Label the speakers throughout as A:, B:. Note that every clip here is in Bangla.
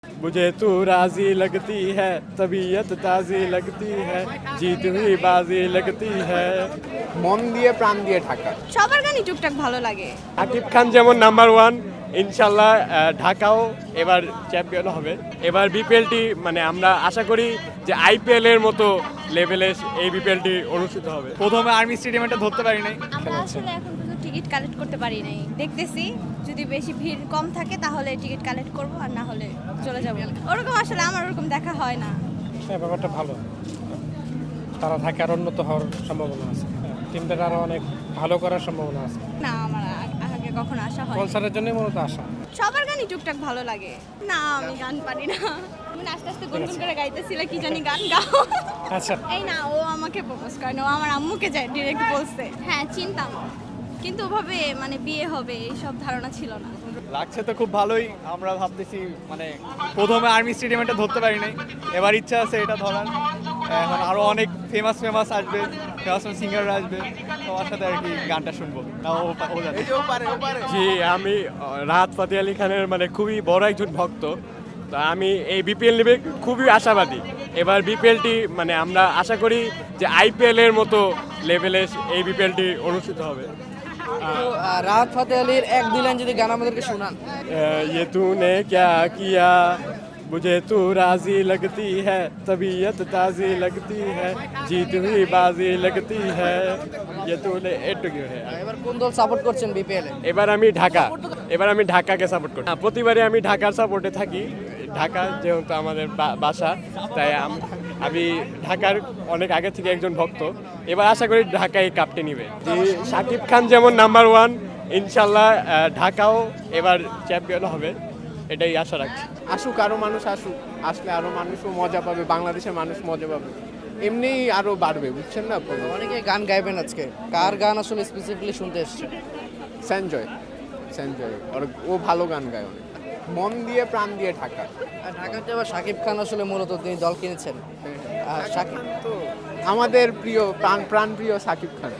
A: मुझे तू राजी लगती है तबीयत ताजी लगती है जीत हुई बाजी लगती है
B: মন দিয়ে প্রাণ দিয়ে ঢাকা।
C: সবার গানই টুকটাক ভালো লাগে।
A: আকিব খান যেমন নাম্বার ওয়ান, ইনশাল্লাহ ঢাকাও এবার চ্যাম্পিয়ন হবে। এবার বিপিএলটি মানে আমরা আশা করি যে আইপিএল এর মতো লেভেলে এই বিপিএলটি অনুষ্ঠিত হবে।
D: প্রথমে আর্মি স্টেডিয়ামটা ধরতে পারি নাই।
C: আমরা আসলে এখন পর্যন্ত টিকিট কালেক্ট করতে পারি নাই, দেখতেছি যদি বেশি ভিড় কম থাকে তাহলে টিকিট কালেক্ট করব, আর না হলে চলে যাব। ওরকম আসলে আমার ওরকম দেখা হয় না।
E: হ্যাঁ, ব্যাপারটা ভালো, তারা থাকে আর উন্নত হওয়ার সম্ভাবনা আছে, টিমটার আরও অনেক ভালো করার সম্ভাবনা আছে।
C: না, আমার আগে কখনো আসা হয়
E: কনসার্টের জন্যই মূলত আসা।
C: সবার গানই টুকটাক ভালো লাগে। না, আমি গান পারি না। আমি আস্তে আস্তে গুনগুন করে গাইতেছিল কি জানি গান গাও।
E: আচ্ছা,
C: এই না, ও আমাকে প্রপোজ করে না, ও আমার আম্মুকে ডিরেক্ট বলছে। হ্যাঁ, চিনতাম, কিন্তু ওভাবে মানে বিয়ে হবে এইসব ধারণা ছিল না।
D: লাগছে তো খুব ভালোই। আমরা ভাবতেছি মানে প্রথমে আর্মি স্টেডিয়ামটা ধরতে পারি নাই, এবার ইচ্ছা আছে এটা ধরার। এখন আরো অনেক ফেমাস আসবে, ফেমাস সিঙ্গাররা আসবে, সবার সাথে আর কি গানটা শুনবো। ও জানে।
A: জি, আমি রাহাত ফাতে আলী খানের মানে খুবই বড় একজন ভক্ত। তো আমি এই বিপিএল নিয়ে খুবই আশাবাদী। এবার বিপিএলটি মানে আমরা আশা করি যে আইপিএল এর মতো লেভেলে এই বিপিএলটি অনুষ্ঠিত হবে।
F: রাহাত ফাতে আলীর এক দুই লাইন যদি গান আমাদেরকে শোনান।
A: ये तूने क्या किया मुझे तू राजी लगती है तबीयत ताजी लगती है जीत हुई बाजी लगती है ये तूने एटुकु है।
F: এবার কোন দল সাপোর্ট করছেন বিপিএল এ?
A: এবার আমি ঢাকাকে সাপোর্ট করি। প্রতিবারই আমি ঢাকার সাপোর্টে থাকি। ঢাকা যেহেতু আমাদের বাসা, তাই আমি ঢাকার অনেক আগে থেকে একজন ভক্ত। এবার আশা করি ঢাকা এই কাপটি নিবে। যে শাকিব খান যেমন নাম্বার ওয়ান, ইনশাল্লাহ ঢাকাও এবার চ্যাম্পিয়ন হবে, এটাই আশা রাখছি।
B: আসুক, আরো মানুষ আসুক, আসলে আরো মানুষও মজা পাবে, বাংলাদেশের মানুষ মজা পাবে, এমনিই আরো বাড়বে, বুঝছেন না আপনারা?
F: অনেকে গান গাইবেন আজকে, কার গান আসলে স্পেসিফিকলি শুনতে এসছে?
B: সঞ্জয় ও ভালো গান গায় অনেক। মন দিয়ে প্রাণ দিয়ে ঢাকা।
F: আর ঢাকাতে আবার শাকিব খান আসলে মূলত তিনি দল কিনেছেন। আর শাকিব
B: তো আমাদের প্রিয় প্রাণ প্রিয় সাকিব খান।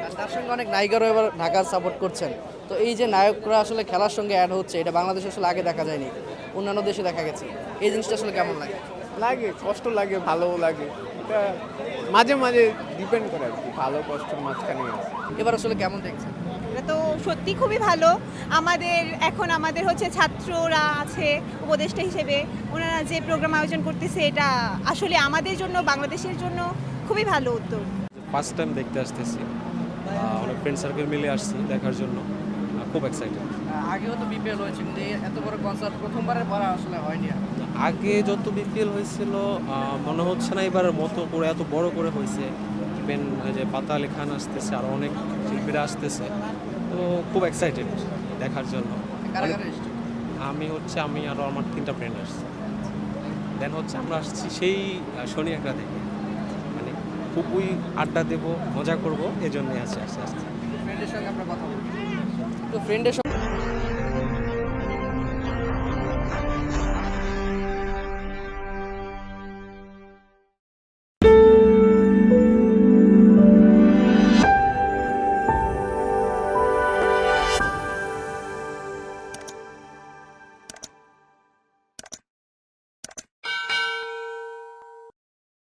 F: আর তার সঙ্গে অনেক নায়িকারও এবার ঢাকার সাপোর্ট করছেন। তো এই যে নায়করা আসলে খেলার সঙ্গে অ্যাড হচ্ছে, এটা বাংলাদেশে আসলে আগে দেখা যায়নি, অন্যান্য দেশে দেখা গেছে। এই জিনিসটা আসলে কেমন লাগে?
B: লাগে, কষ্ট লাগে, ভালোও লাগে। এটা মাঝে মাঝে ডিপেন্ড করে আর কি, ভালো কষ্টের মাঝখানে আছে।
F: এবার আসলে কেমন দেখছেন?
G: এটা তো সত্যি খুবই ভালো। আমাদের হচ্ছে ছাত্ররা আছে উপদেষ্টা হিসেবে, ওনারা যে প্রোগ্রাম আয়োজন করতেছে এটা আসলে আমাদের জন্য, বাংলাদেশের জন্য খুবই ভালো উদ্যোগ।
H: ফার্স্ট টাইম দেখতে আসতেছি, অনেক ফ্রেন্ড সার্কেল মিলে আসছি দেখার জন্য, খুব এক্সাইটেড।
F: আগেও তো বিপিএল হয়েছে, কিন্তু এত বড় কনসার্ট প্রথমবারের পর আসলে হয়নি।
H: আগে যত বিপিএল হয়েছিল মনে হচ্ছে না এবার মতো করে এত বড় করে হয়েছে। ইভেন যে পাতা আলী খান আসতেছে, আর অনেক শিল্পীরা আসতেছে, তো খুব এক্সাইটেড দেখার জন্য। আমি আর আমার 3টা ফ্রেন্ড আসছি। দেন আমরা আসছি সেই শনি একটা থেকে, মানে খুবই আড্ডা দেবো, মজা করবো, এই জন্যই আসছি আস্তে আস্তে।
F: ফ্রেন্ডের সঙ্গে আমরা কথা বলবো, তো ফ্রেন্ডের